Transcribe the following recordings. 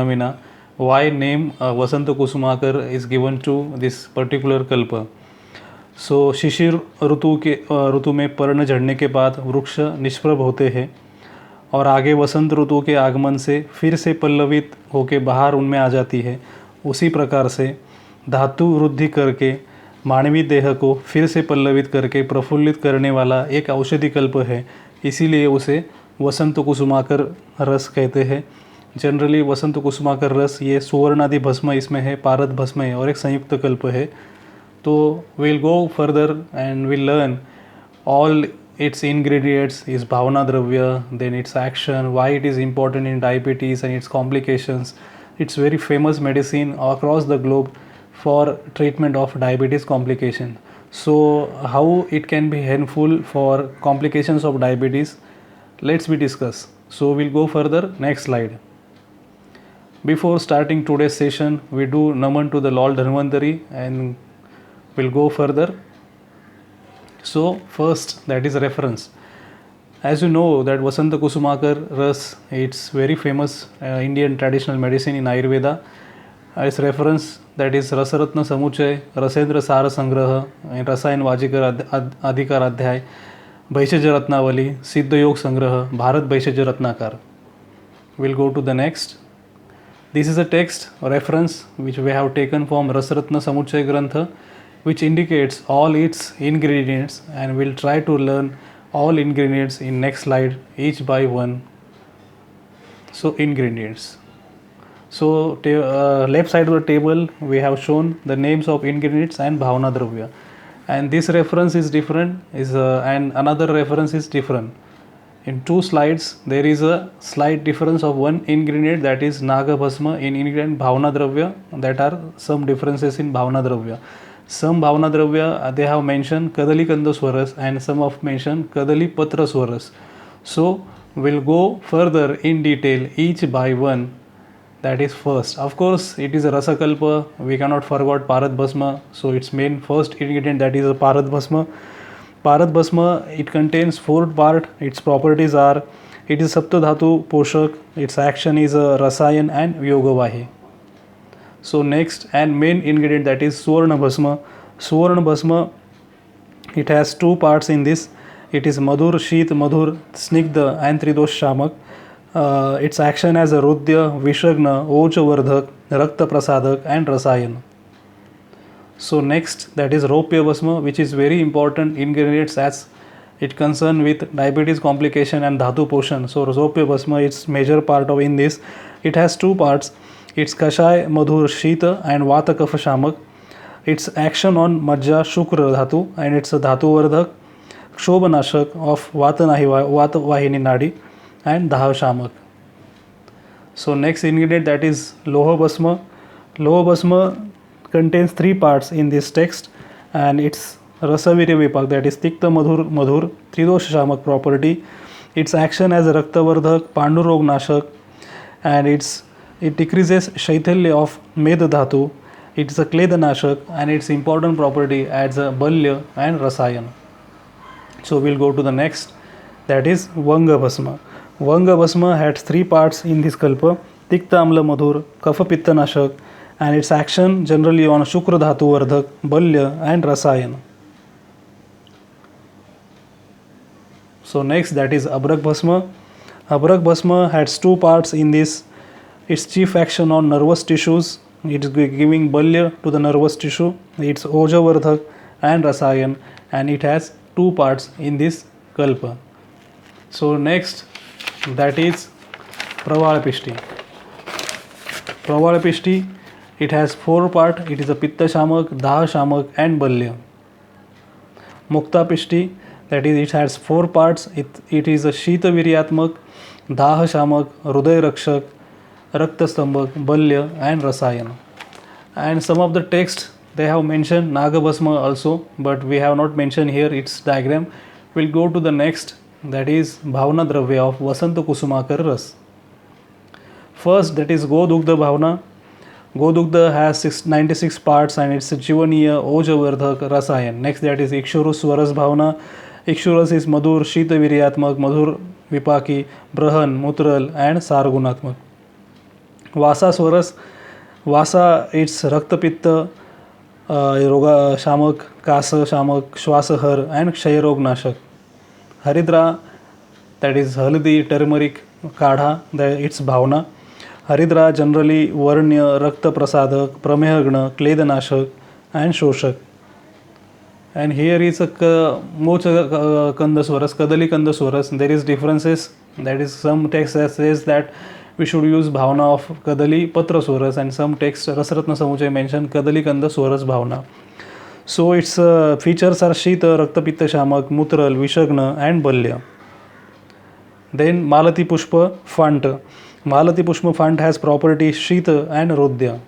phenomena. Why name Vasanta Kusumakar is given to this particular kalpa. सो शिशिर ऋतु में पर्ण झड़ने के बाद वृक्ष निष्प्रभ होते हैं और आगे वसंत ऋतु के आगमन से फिर से पल्लवित होकर बाहर उनमें आ जाती है। उसी प्रकार से धातु वृद्धि करके मानवीय देह को फिर से पल्लवित करके प्रफुल्लित करने वाला एक औषधि कल्प है, इसीलिए उसे वसंत कुसुमाकर रस कहते हैं। जनरली वसंत कुसुमाकर रस ये सुवर्णादि भस्म इसमें है, पारद भस्म है और एक संयुक्त कल्प है। तो we'll go further and we'll learn all its ingredients, its bhavana dravya, then its action, why it is important in diabetes and its complications. It's very famous medicine across the globe for treatment of diabetes complication. So how it can be helpful for complications of diabetes, let's be discuss. So we'll go further. Next slide. Before starting today's session, we do naman to the Lord Dhanvantari and we'll go further. So first, that is reference. As you know that Vasanta Kusumakar ras, it's very famous Indian traditional medicine in Ayurveda. Its reference, that is Rasaratna Samuchay, Rasendra Sara Sangraha, Rasayan Vajikar Adhikar Adhyay, Bhaishaj Ratnavali, Siddha Yog Sangraha, Bharat Bhaishaj Ratnakar. We'll go to the next. This is a text reference which we have taken from Rasaratna Samuchay Grantha, which indicates all its ingredients, and we'll try to learn all ingredients in next slide each by one. So ingredients. So left side of the table we have shown the names of ingredients and bhavana dravya, and this reference is different and another reference is different. In two slides there is a slight difference of one ingredient, that is naga bhasma in ingredient bhavana dravya. That are some differences in bhavana dravya. Some bhavana dravya they have mentioned kadali kanda swaras and some have mentioned kadali patra swaras. So we'll go further in detail each by one. That is first, of course it is a rasakalpa, we cannot forget parad bhasma. So its main first ingredient, that is a parad bhasma. Parad bhasma, it contains 4 parts. Its properties are, it is sapta dhatu poshak, its action is a rasayan and vyogavahi. So next and main ingredient, that is Suvarna Bhasma. Suvarna Bhasma, it has 2 parts in this. It is Madhur, Sheet, Madhur, Snigdha and Tridosh Shamak. Its action as a Rudya, Vishagna, Ochavardhak, Rakta Prasadak and Rasayan. So next, that is Ropya Bhasma, which is very important ingredients as it concern with diabetes complication and Dhatu Poshan. So Ropya Bhasma is major part of in this. It has 2 parts. Its Kashay, Madhur, Shita and Vata Kapha Shamak. Its action on Majja, Shukra Dhatu, and it's a Dhatu Vardhak, Kshobhanashak of Vata Vahini Nadi and Dhav Shamak. So next ingredient, that is Loha Bhasma. Loha Bhasma contains 3 parts in this text, and its Rasavirya Vipak, that is Tikta Madhur, Tridosh Shamak property. Its action as a Raktavardhak, Pandurog Nashak, and it decreases Shaithalya of Medha Dhatu. It is a Kleda Nashak, and its important property adds a Balya and Rasayan. So we'll go to the next, that is Vanga Bhasma. Vanga Bhasma has 3 parts in this kalpa: Tikta Amla Madhur, Kapha Pitta Nashak, and its action generally on Shukra Dhatu Vardhak, Balya and Rasayan. So next, that is Abrak Bhasma. Abrak Bhasma has 2 parts in this. Its chief action on nervous tissues, it is giving Balya to the nervous tissue. It's Ojavardhak and Rasayan, and it has 2 parts in this kalpa. So next, that is Pravalapishti. Pravalapishti, it has 4 parts. It is a Pitta Shamak, Daha Shamak and Balya. Mukta Pishti, that is, it has 4 parts. It is a Shita Viryatmak, Daha Shamak, Hruday Rakshak, Rakta Stambhak, Balya and Rasayan. And some of the text they have mentioned Naga Bhasma also, but we have not mentioned here its diagram. We'll go to the next, that is Bhavana Dravya of Vasanta Kusumakar Ras. First, that is Godugdha Bhavana. Godugdha has 96 parts and it's a Jivaniya, Ojavardhak, Rasayan. Next, that is Ikshurus Swaras Bhavana. Ikshurus is Madhur, Shita Viryatmak, Madhur Vipaki, Brahan, Mutral and Sargunatmak. वासा स्वरस, वासा it's रक्तपित्त रोगा शामक, कास शामक, श्वासहर and क्षयरोगनाशक. हरिद्रा that is हल्दी, turmeric, काढा, it's भावना. हरिद्रा जनरली वर्ण्य, रक्तप्रसादक, प्रमेहग्न, क्लेदनाशक अँड शोषक. And here is a moch kandaswaras, kadali kandaswaras. There is differences. That is, some text says that we should use bhavna of kadali patraswaras, and some text rasratna samuchay mention kadali kandaswaras bhavna. So its features are shita, raktapitta shamak, mutral, vishagna and balya. Then malati pushpa fant. Malati pushpa fant has properties shita and rodya.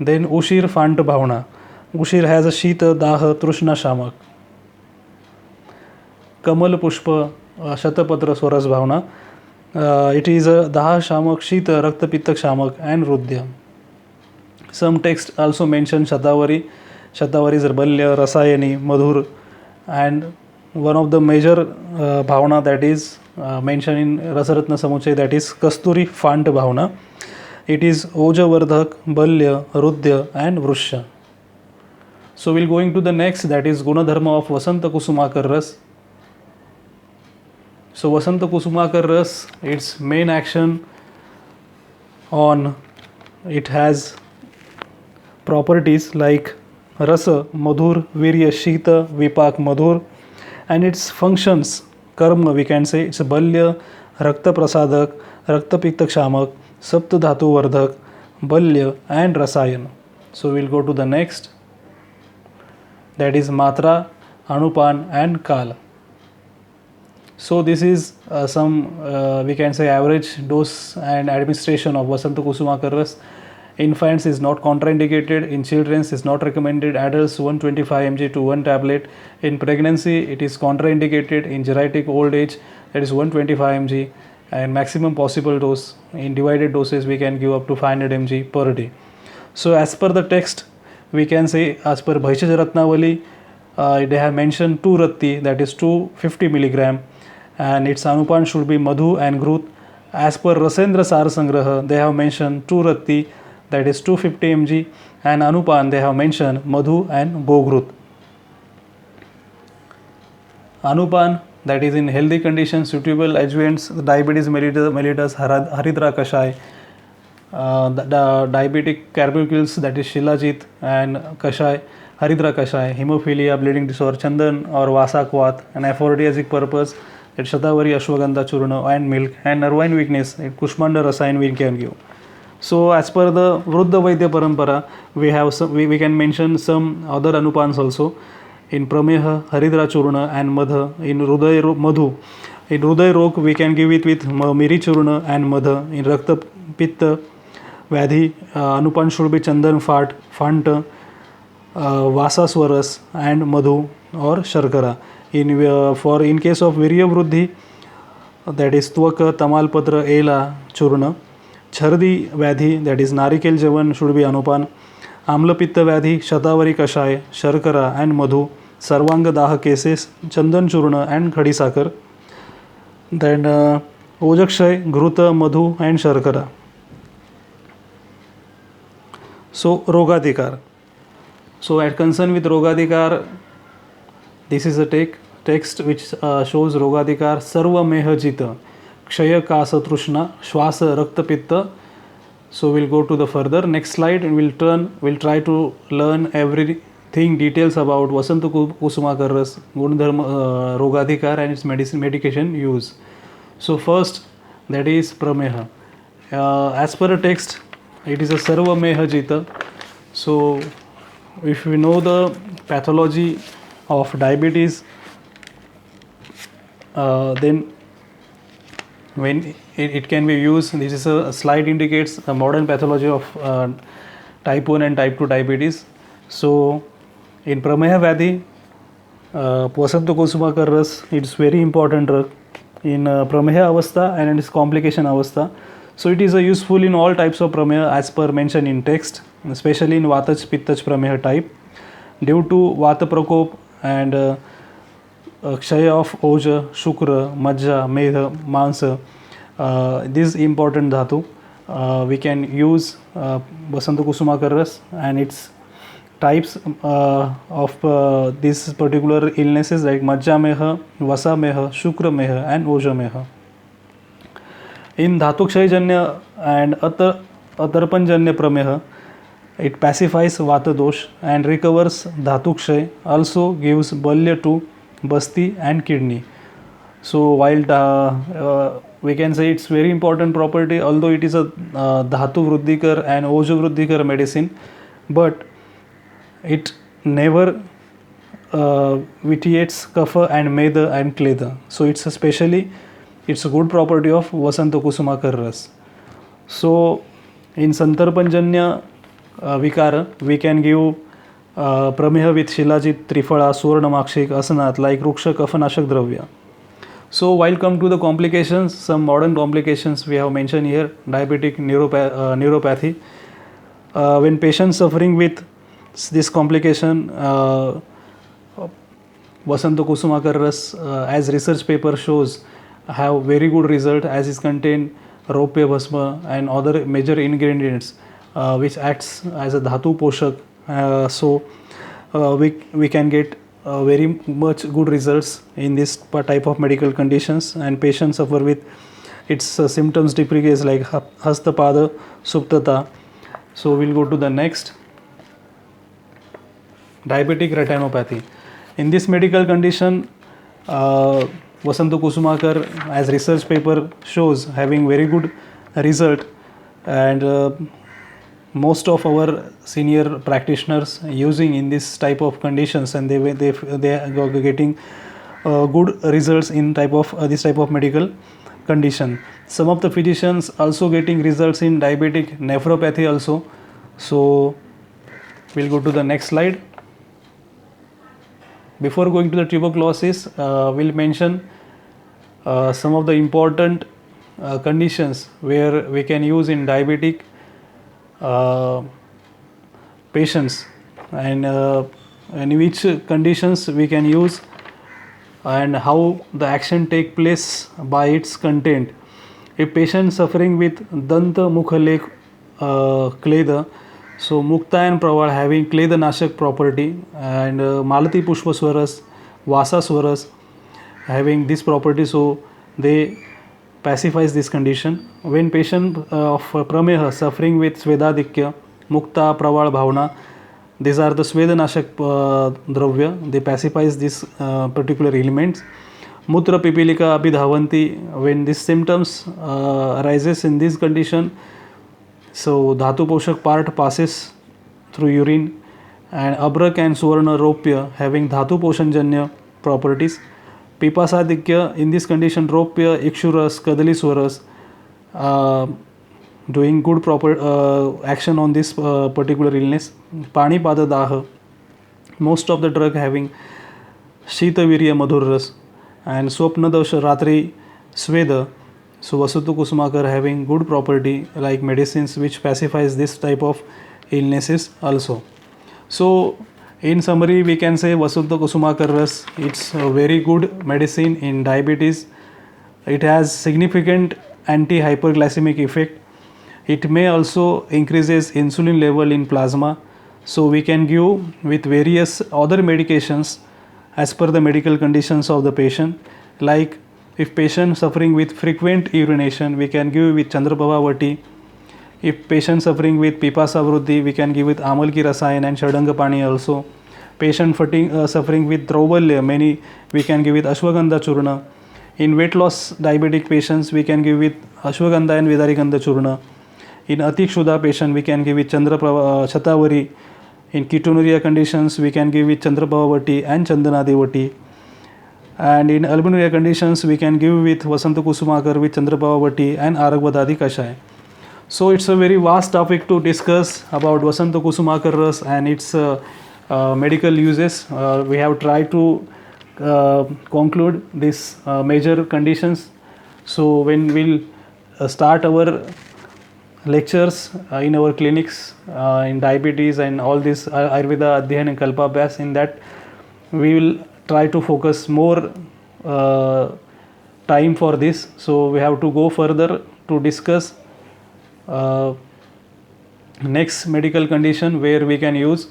Then ushir fant bhavna. उशीर has a शीत, दाह, तृष्णा शामक. कमल पुष्प शतपत्र स्वरस भावना. It is a दाह शामक, शीत, रक्तपित्तक शामक एंड रुद्य. सम टेक्स्ट आल्सो मेंशन शतावरी. शतावरी इज बल्य, रसायनी, मधुर, and one of the major भावना that is mention in Rasaratna Samuchchaya, that is कस्तूरी फांट भावना. इट इज ओजवर्धक, बल्य, रुद्य एंड वृक्ष. So we'll going to the next, that is Gunadharma of Vasanta Kusumakar Ras. So Vasanta Kusumakar Ras, its main action on, it has properties like Rasa, Madhur, Virya, Shita, Vipak, Madhur, and its functions, Karma, we can say it's Balya, Rakta Prasadak, Rakta Piktak Shamak, Sapta Dhatu Vardhak, Balya and Rasayan. So we'll go to the next, that is Matra, Anupan and Kal. So this is some we can say average dose and administration of Vasanta Kusumakar Ras. Infants is not contraindicated, in children is not recommended, adults 125 mg to 1 tablet. In pregnancy it is contraindicated, in geriatric old age that is 125 mg, and maximum possible dose in divided doses we can give up to 500 mg per day. So as per the text, we can say, as per Bhaishya Ratnavali, they have mentioned 2 ratti, that is 250 milligram, and its anupan should be madhu and grut. As per Rasendra Sar Sangraha, they have mentioned 2 ratti, that is 250 mg, and anupan they have mentioned madhu and gogrut. Anupan, that is in healthy conditions, suitable adjuvants, diabetes mellitus, Haridra Kashai. The diabetic carbuncles, that is Shilajit and Kashai, Haridra Kashai, hemophilia, bleeding disorder, Chandan or Vasakvat, and aphrodisiac purpose, that Shatavari, Ashwagandha Churna and milk, and nervine weakness, Kushmanda Rasayan we can give. So as per the Vruddha Vaidya Parampara, we have some, we can mention some other anupans also. In Prameha, Haridra Churna and Madha. In Hruday Madhu, in Hruday Rok we can give it with Miri Churna and Madha. In Rakta Pitta Vyadhi, anupan should be Chandan Fat, Fant, Vasa Swaras and Madhu or Sharkara. In case of Virya Vruddhi, that is Tvaka, Tamalpatra, Ela, Churna. Chardi Vyadhi, that is Narikel Javan should be anupan. Amla Pitta Vyadhi, Shatavari Kashai, Sharkara and Madhu. Sarvanga Daha cases, Chandan Churna and Khadi Sakar. Then Ojakshay, Gruta, Madhu and Sharkara. So Rogadikar. So at concern with Rogadikar, this is a text which shows Rogadikar. Sarva Meha Jita, Kshaya Kasa Trushna, Shwasa Rakta Pitta. So we'll go to the further next slide, and we'll try to learn everything details about Vasanta Kusumakar Ras, Gunadharma, Rogadikar and its medication use. So first, that is Prameha. As per a text, it is a Sarva Meha Jita. So if we know the pathology of diabetes, then when it can be used, this is a slide indicates the modern pathology of type 1 and type 2 diabetes. So in Prameha Vyadhi, Vasanta Kusumakar Ras, it's very important drug in Prameha Avastha and in its complication Avastha. So it is useful in all types of Prameha as per mentioned in text, especially in Vatach Pittach Prameha type. Due to Vata Prakop and Kshaya of Oja, Shukra, Majja, Medha, Mansa, this important dhatu, we can use Vasanta Kusumakar Ras and its types of these particular illnesses like Majjameha, Vasameha, Shukrameha and Ojameha. In Dhatukshayjanya and Atarpanjanya Prameha, it pacifies Vata dosh and recovers Dhatukshay, also gives Balya to Basti and kidney. So while we can say it's very important property, although it is a Dhatu Vruddhikar and Oja Vruddhikar medicine, but it never vitiates Kapha and Meda and Kleda. So it's a good property of Vasanta Kusumakar Ras. So in Santarpanjanya Vikara, we can give Prameha with Shilajit, Trifala, Suvarnamakshik, Asanat like Ruksha Kafanashak Dravya. So while come to the complications, some modern complications we have mentioned here, diabetic neuropathy. When patients suffering with this complication, Vasanta Kusumakar Ras, as research paper shows, have very good result as is contain Raupya Bhasma and other major ingredients which acts as a Dhatu Poshak. So we can get very much good results in this type of medical conditions, and patients suffer with its symptoms typically is like Hastapada, Suptata. So we'll go to the next, diabetic retinopathy. In this medical condition, Vasanta Kusumakar, as research paper shows, having very good result, and most of our senior practitioners using in this type of conditions, and they are getting good results in this type of medical condition. Some of the physicians also getting results in diabetic nephropathy also. So we'll go to the next slide. Before going to the tuberculosis, we'll mention some of the important conditions where we can use in diabetic patients, and in which conditions we can use and how the action take place by its content. A patient suffering with Danta Mukhalek Kleda, so Mukta and Praval having Kleda Nashak property, and Malati Pushpaswaras, Vasa Swaras having this property, so they pacifies this condition. When patient of Prameha suffering with Svedadikya, Mukta, Praval, Bhavna, these are the Svedanashak Dravya, they pacifies this particular elements. Mutra Pipilika Abhidhavanti, when these symptoms arises in this condition, so Dhatu Poshak part passes through urine, and Abrak and Suvarna Ropya having Dhatu Poshanjanya properties. Pipasadikya, in this condition Ropya, Ikshuras, Kadaliswaras doing good proper action on this particular illness. Panipada Daha, most of the drug having Shitavirya Madhurras, and Swapna Dosha Ratri Sveda. So Vasanta Kusumakar having good property like medicines which pacifies this type of illnesses also. So in summary, we can say Vasanta Kusumakar Ras, it's a very good medicine in diabetes. It has significant anti-hyperglycemic effect. It may also increases insulin level in plasma. So we can give with various other medications as per the medical conditions of the patient. Like if patient suffering with frequent urination, we can give with Chandraprabha Vati. If patient suffering with Pipasa Vruddhi, we can give with Amalki Rasayan and Shadanga Pani also. Patient suffering with Traubalya, we can give with Ashwagandha Churna. In weight loss diabetic patients, we can give with Ashwagandha and Vidarigandha Churna. In Atikshuddha patient, we can give with Shatavari. In ketonuria conditions, we can give with Chandraprabha Vati and Chandanadi Vati. And in albuminuria conditions, we can give with Vasanta Kusumakar with Chandraprabha Vati and Aragvadadi Kashaya. So it's a very vast topic to discuss about Vasanta Kusumakar Ras and its medical uses. We have tried to conclude these major conditions. So when we'll start our lectures in our clinics in diabetes and all this Ayurveda Adhyayan and Kalpabhyas, in that we will try to focus more time for this. So we have to go further to discuss next medical condition where we can use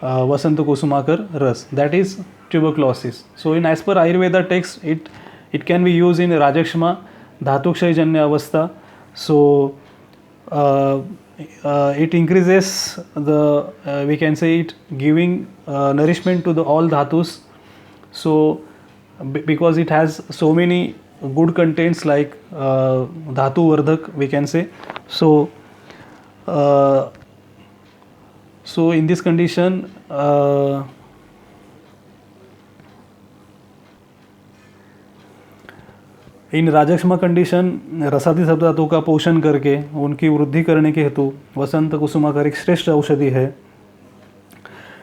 Vasanta Kusumakar Ras, that is tuberculosis. So in as per Ayurveda text, it can be used in Rajakshma, Dhatukshay Janya Avastha. So it increases the we can say it giving nourishment to the all dhatus. So because it has so many good contents like dhatu vardhak we can say. So so in this condition in राजक्षमा condition रसादी सब धातु का पोषण करके उनकी वृद्धि करने के हेतु वसंत कुसुमाकर एक श्रेष्ठ औषधि है.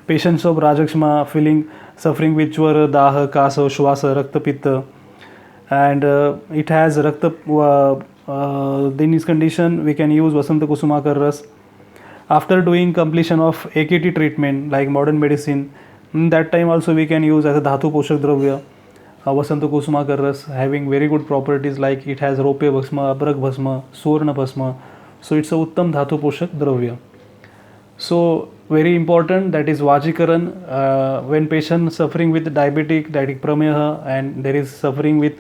पेशेंट्स ऑफ राजक्षमा फीलिंग सफरिंग विथ ज्वर, दाह, कास, श्वास, रक्तपित्त, एंड इट हैज़ रक्त इन इस कंडीशन वी कैन यूज वसंत कुसुमाकर रस. After doing completion of AKT treatment like modern medicine, in that time also we can use as a dhatu poshak dravya Vasanta Kusumakar Ras, having very good properties like it has Ropya Bhasma, Abrak Bhasma, Surna Bhasma. So it's a Uttam Dhatu Poshak Dravya. So very important, that is Vajikaran. When patient suffering with diabetic prameha and there is suffering with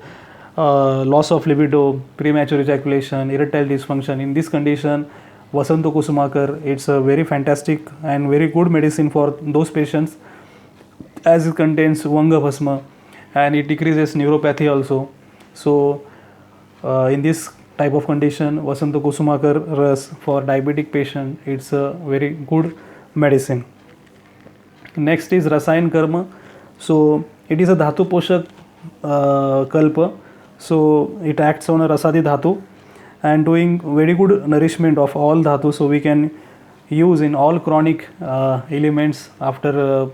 loss of libido, premature ejaculation, erectile dysfunction, in this condition Vasanta Kusumakar, it's a very fantastic and very good medicine for those patients, as it contains Vanga Bhasma and it decreases neuropathy also. So in this type of condition Vasanta Kusumakar Ras for diabetic patient, it's a very good medicine. Next is Rasayan Karma. So it is a dhatu poshak kalpa. So it acts on a rasadi dhatu and doing very good nourishment of all dhatu. So we can use in all chronic elements after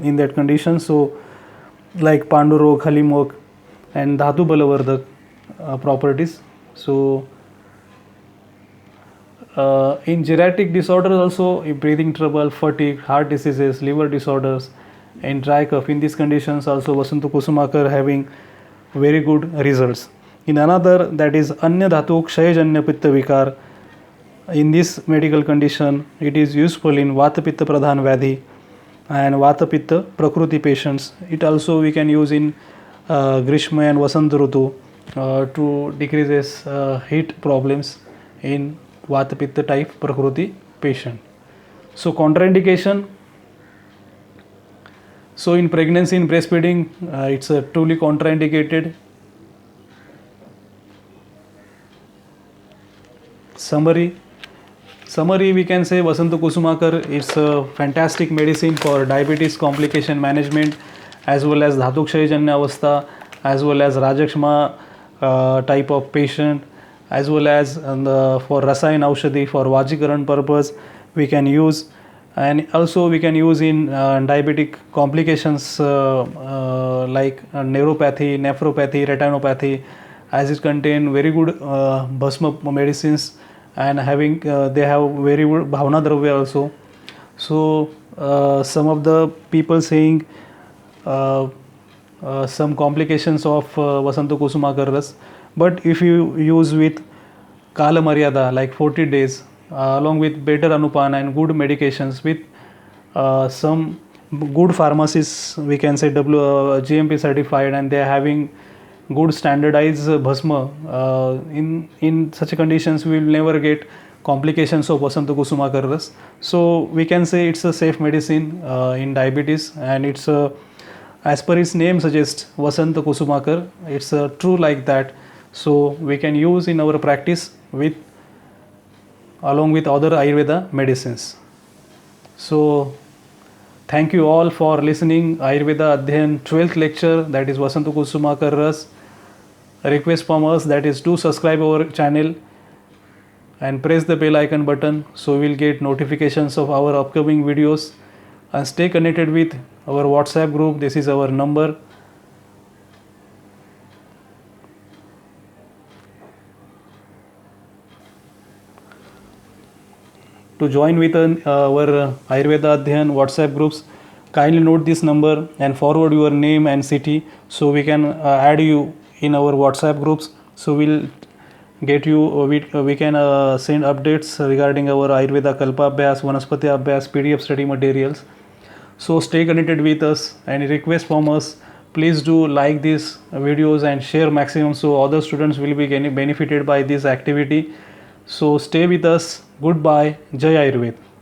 in that condition. So like Pandurok, Halimok and Dhatu Balavardhak properties. So in geriatric disorders also, breathing trouble, fatigue, heart diseases, liver disorders and dry cough, in these conditions also Vasanta Kusumakar having very good results. In another, that is Anya Dhatu Kshayajanya Pitta Vikar, in this medical condition it is useful in Vata Pitta Pradhan Vyadhi and Vata Pitta Prakruti patients. It also we can use in Grishma and Vasanta Rutu to decreases heat problems in Vata Pitta type Prakruti patient. So contraindication. So in pregnancy, in breastfeeding, it's truly contraindicated. Summary, we can say Vasanta Kusumakar is a fantastic medicine for diabetes complication management, as well as Dhatukshay Janya Avastha, as well as Rajakshma type of patient, as well as for Rasayan Aushadhi for Vajikaran purpose we can use, and also we can use in diabetic complications like neuropathy, nephropathy, retinopathy, as it contain very good Bhasma medicines and having they have very good Bhavana Dravya also. So some of the people saying some complications of Vasanta Kusumakar Ras, but if you use with Kala Maryada like 40 days along with better Anupana and good medications with some good pharmacies, we can say GMP certified, and they are having good standardized Bhasma, in such conditions we will never get complications of Vasanta Kusumakar Ras. So we can say it's a safe medicine in diabetes, and it's as per its name suggests Vasanta Kusumakar, it's true like that. So we can use in our practice with along with other Ayurveda medicines. So thank you all for listening Ayurveda Adhyayan 12th lecture, that is Vasanta Kusumakar Ras. A request from us, that is do subscribe our channel and press the bell icon button so we'll get notifications of our upcoming videos, and stay connected with our WhatsApp group. This is our number. To join with our Ayurveda Adhyayan WhatsApp groups, kindly note this number and forward your name and city so we can add you in our WhatsApp groups. So we'll get you we can send updates regarding our Ayurveda Kalpa Abhyas, Vanaspati Abhyas, PDF study materials. So stay connected with us, and request from us, please do like these videos and share maximum so other students will be getting benefited by this activity. So stay with us. Goodbye. Jai Ayurved.